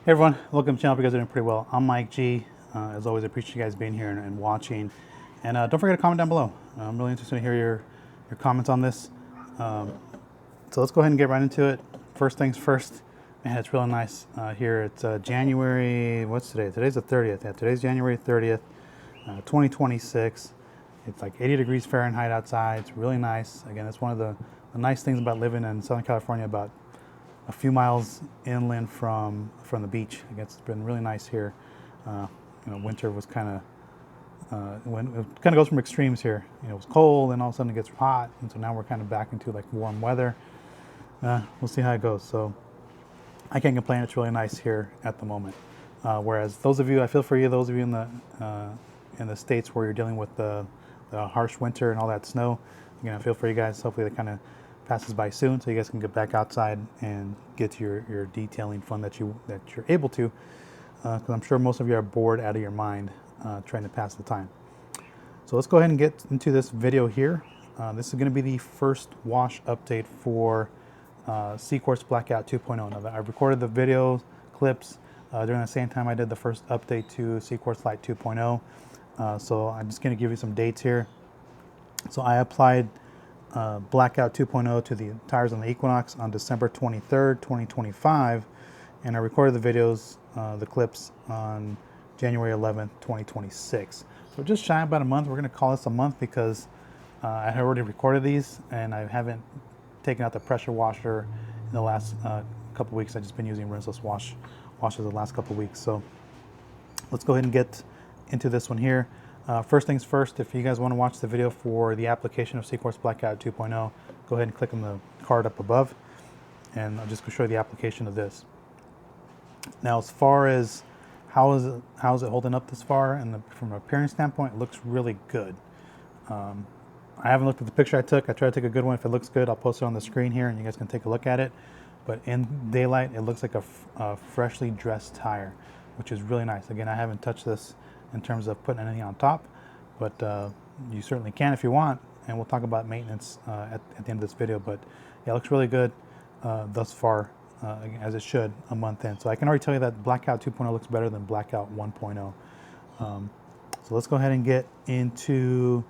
Hey everyone, welcome to the channel. Hope you guys are doing pretty well. I'm Mike G. As always, I appreciate you guys being here and watching. And don't forget to comment down below. I'm really interested to hear your comments on this. So let's go ahead and get right into it. First things first, man, it's really nice here. It's January, what's today? Today's the 30th. Yeah, today's January 30th, 2026. It's like 80 degrees Fahrenheit outside. It's really nice. Again, it's one of the nice things about living in Southern California, about a few miles inland from the beach. I guess it's been really nice here. Winter was kind of when it kind of goes from extremes here. It was cold, and all of a sudden it gets hot, and so now we're kind of back into like warm weather. We'll see how it goes. So I can't complain. It's really nice here at the moment. Whereas those of you, I feel for you, those of you in the states where you're dealing with the harsh winter and all that snow, I feel for you guys. Hopefully that kind of passes by soon, so you guys can get back outside and get to your detailing fun that you're able to, because I'm sure most of you are bored out of your mind trying to pass the time. So let's go ahead and get into this video here. This is going to be the first wash update for Cquartz BlackOut 2.0. Now, I recorded the video clips during the same time I did the first update to Cquartz Lite 2.0. So I'm just going to give you some dates here. So I applied BlackOut 2.0 to the tires on the Equinox on December 23rd, 2025, and I recorded the videos, the clips, on January 11th, 2026. So just shy about a month. We're going to call this a month because I had already recorded these, and I haven't taken out the pressure washer in the last couple weeks. I've just been using rinseless washers the last couple weeks. So let's go ahead and get into this one here. First things first, if you guys want to watch the video for the application of Cquartz BlackOut 2.0, go ahead and click on the card up above, and I'll just show you the application of this. Now, as far as how is it holding up this far, and from an appearance standpoint, it looks really good. I haven't looked at the picture I took. I tried to take a good one. If it looks good, I'll post it on the screen here, and you guys can take a look at it. But in daylight, it looks like a freshly dressed tire, which is really nice. Again, I haven't touched this in terms of putting anything on top, but you certainly can if you want, and we'll talk about maintenance at the end of this video. But yeah, it looks really good thus far, as it should, a month in. So I can already tell you that BlackOut 2.0 looks better than BlackOut 1.0. So let's go ahead and get into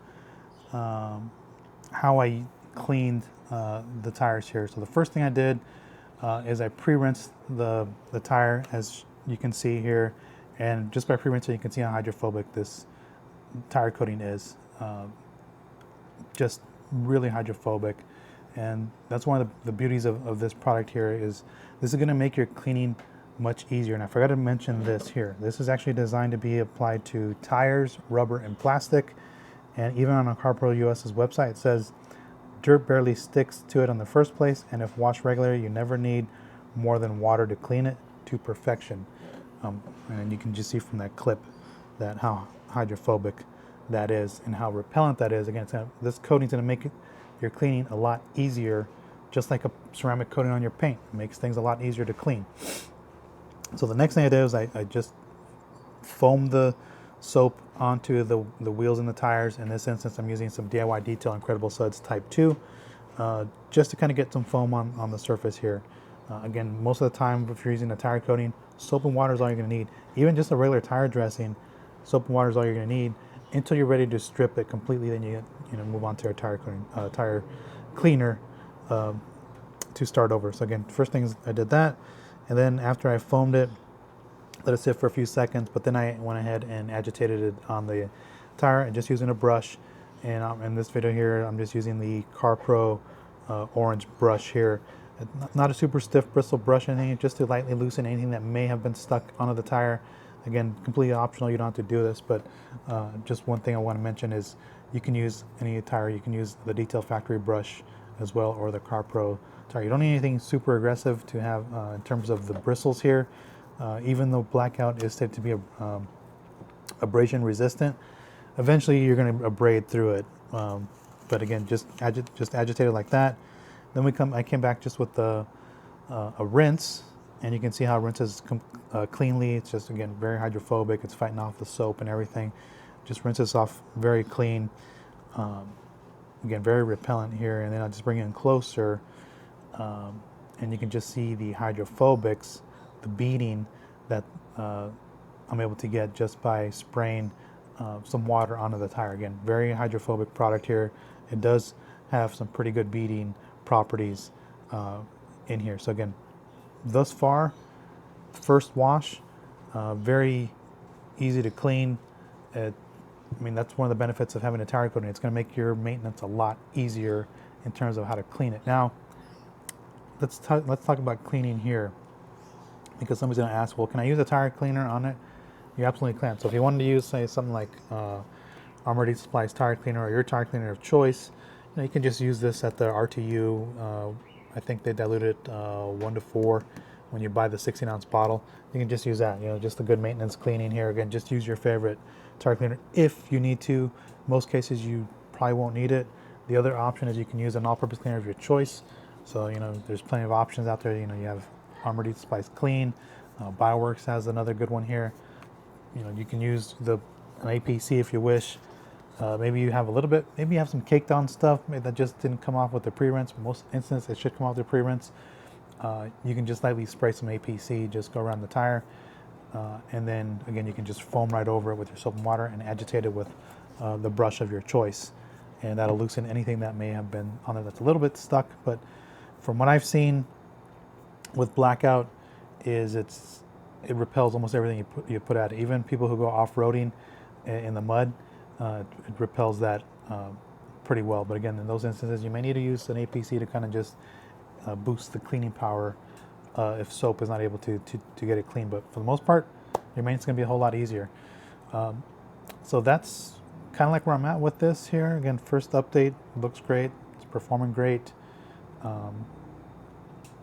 how I cleaned the tires here. So the first thing I did is I pre-rinsed the tire, as you can see here. And just by pre-rinsing, you can see how hydrophobic this tire coating is. Just really hydrophobic. And that's one of the beauties of this product here, is this is going to make your cleaning much easier. And I forgot to mention this here. This is actually designed to be applied to tires, rubber, and plastic. And even on a CarPro US's website, it says dirt barely sticks to it on the first place, and if washed regularly, you never need more than water to clean it to perfection. And you can just see from that clip that how hydrophobic that is and how repellent that is. Again, this coating is going to make your cleaning a lot easier, just like a ceramic coating on your paint. It makes things a lot easier to clean. So the next thing I did was I just foamed the soap onto the wheels and the tires. In this instance, I'm using some DIY Detail Incredible Suds Type 2, just to kind of get some foam on the surface here. Again, most of the time, if you're using a tire coating, soap and water is all you're going to need. Even just a regular tire dressing, soap and water is all you're going to need until you're ready to strip it completely. Then you move on to a tire cleaner to start over. So again, first thing is I did that, and then after I foamed it, let it sit for a few seconds. But then I went ahead and agitated it on the tire and just using a brush. And in this video here, I'm just using the CarPro orange brush here. Not a super stiff bristle brush or anything, just to lightly loosen anything that may have been stuck onto the tire. Again, completely optional, you don't have to do this, but just one thing I want to mention is you can use any tire. You can use the Detail Factory brush as well, or the CarPro tire. You don't need anything super aggressive to have in terms of the bristles here. Even though BlackOut is said to be abrasion resistant, eventually you're going to abrade through it. But again, just agitate it like that. Then I came back just with a rinse, and you can see how it rinses cleanly. It's just, again, very hydrophobic. It's fighting off the soap and everything. Just rinses off very clean. Again, very repellent here. And then I'll just bring it in closer, and you can just see the hydrophobics, the beading that I'm able to get just by spraying some water onto the tire. Again, very hydrophobic product here. It does have some pretty good beading properties in here. So again, thus far, first wash, very easy to clean. I mean, that's one of the benefits of having a tire coating. It's going to make your maintenance a lot easier in terms of how to clean it. Now, let's talk about cleaning here, because somebody's going to ask, well, can I use a tire cleaner on it? You absolutely can. So if you wanted to use, say, something like Armored Supply's tire cleaner or your tire cleaner of choice, you can just use this at the RTU. I think they dilute it 1:4 when you buy the 16-ounce bottle. You can just use that. Just a good maintenance cleaning here. Again, just use your favorite tire cleaner if you need to. Most cases you probably won't need it. The other option is you can use an all-purpose cleaner of your choice. So there's plenty of options out there. You have Armored Supply's Clean. Bioworks has another good one here. You can use an APC if you wish. Maybe you have a little bit, maybe you have some caked on stuff that just didn't come off with the pre-rinse. Most instances it should come off the pre-rinse. You can just lightly spray some APC, just go around the tire. And then again, you can just foam right over it with your soap and water and agitate it with the brush of your choice. And that'll loosen anything that may have been on there that's a little bit stuck. But from what I've seen with BlackOut is it repels almost everything you put at it. Even people who go off-roading in the mud, it repels that pretty well. But again, in those instances, you may need to use an APC to kind of just boost the cleaning power if soap is not able to get it clean. But for the most part, your maintenance is going to be a whole lot easier. So that's kind of like where I'm at with this here. Again, first update, looks great. It's performing great.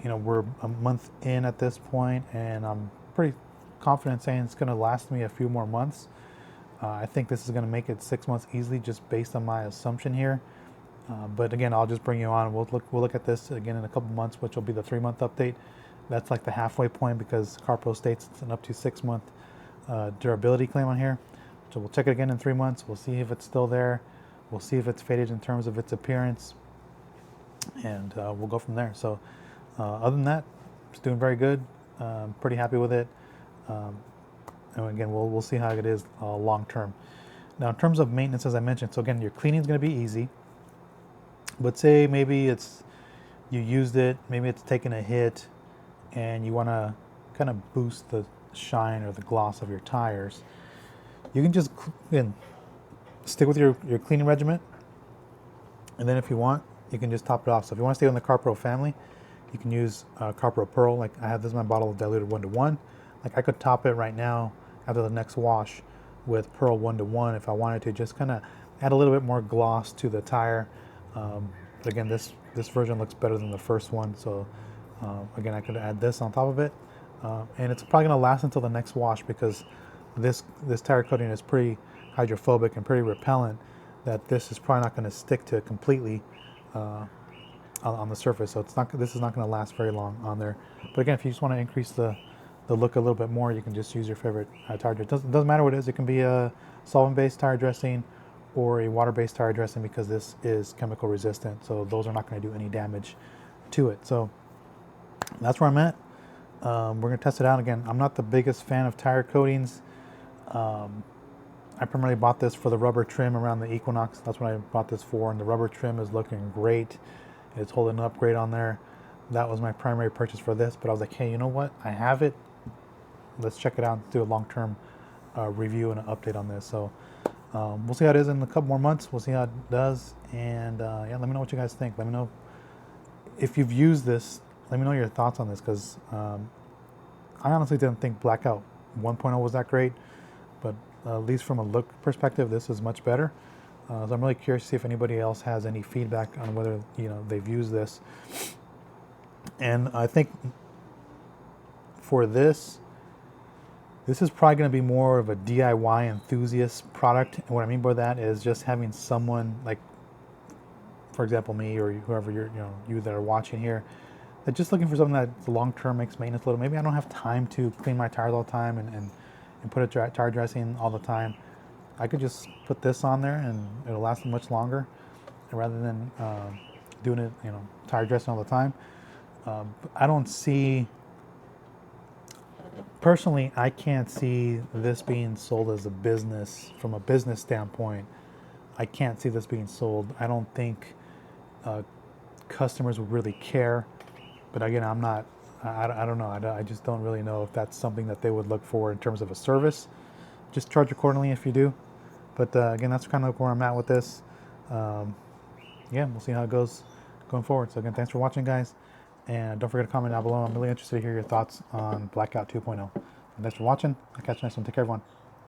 We're a month in at this point, and I'm pretty confident saying it's going to last me a few more months. I think this is going to make it 6 months easily, just based on my assumption here. But again, I'll just bring you on. We'll look at this again in a couple months, which will be the 3-month update. That's like the halfway point, because CarPro states it's an up to 6-month durability claim on here. So we'll check it again in 3 months. We'll see if it's still there. We'll see if it's faded in terms of its appearance, and we'll go from there. So other than that, it's doing very good. Pretty happy with it. And again, we'll see how it is long term. Now, in terms of maintenance, as I mentioned, so again, your cleaning is going to be easy. But say maybe you used it, maybe it's taken a hit, and you want to kind of boost the shine or the gloss of your tires. You can just stick with your cleaning regimen, and then if you want, you can just top it off. So if you want to stay on the CarPro family, you can use CarPro Pearl. Like I have this in my bottle of diluted 1:1. Like I could top it right now after the next wash with Pearl 1:1 if I wanted to, just kind of add a little bit more gloss to the tire. But again, this version looks better than the first one. So again, I could add this on top of it, and it's probably going to last until the next wash, because this tire coating is pretty hydrophobic and pretty repellent, that this is probably not going to stick to it completely on the surface. So this is not going to last very long on there. But again, if you just want to increase the look a little bit more, you can just use your favorite tire dressing. It doesn't matter what it is. It can be a solvent-based tire dressing or a water-based tire dressing, because this is chemical resistant. So those are not going to do any damage to it. So that's where I'm at. We're going to test it out. Again, I'm not the biggest fan of tire coatings. I primarily bought this for the rubber trim around the Equinox. That's what I bought this for, and the rubber trim is looking great. It's holding up great on there. That was my primary purchase for this, but I was like, hey, you know what? I have it. Let's check it out and do a long-term review and an update on this. So we'll see how it is in a couple more months. We'll see how it does, and yeah, let me know what you guys think. Let me know if you've used this. Let me know your thoughts on this, because I honestly didn't think BlackOut 1.0 was that great, but at least from a look perspective, this is much better. So I'm really curious to see if anybody else has any feedback on whether they've used this. And I think for this is probably going to be more of a DIY enthusiast product. And what I mean by that is just having someone, like, for example, me or whoever you that are watching here, that just looking for something that long term makes maintenance a little. Maybe I don't have time to clean my tires all the time and put a tire dressing all the time. I could just put this on there and it'll last much longer, rather than doing it, tire dressing all the time. I don't see Personally, I can't see this being sold as a business. From a business standpoint, I can't see this being sold. I don't think customers would really care. But again, I'm not, I don't know. I just don't really know if that's something that they would look for in terms of a service. Just charge accordingly if you do. But again, that's kind of where I'm at with this. Yeah, we'll see how it goes going forward. So again, thanks for watching, guys. And don't forget to comment down below. I'm really interested to hear your thoughts on BlackOut 2.0. And thanks for watching. I'll catch you next one. Take care, everyone.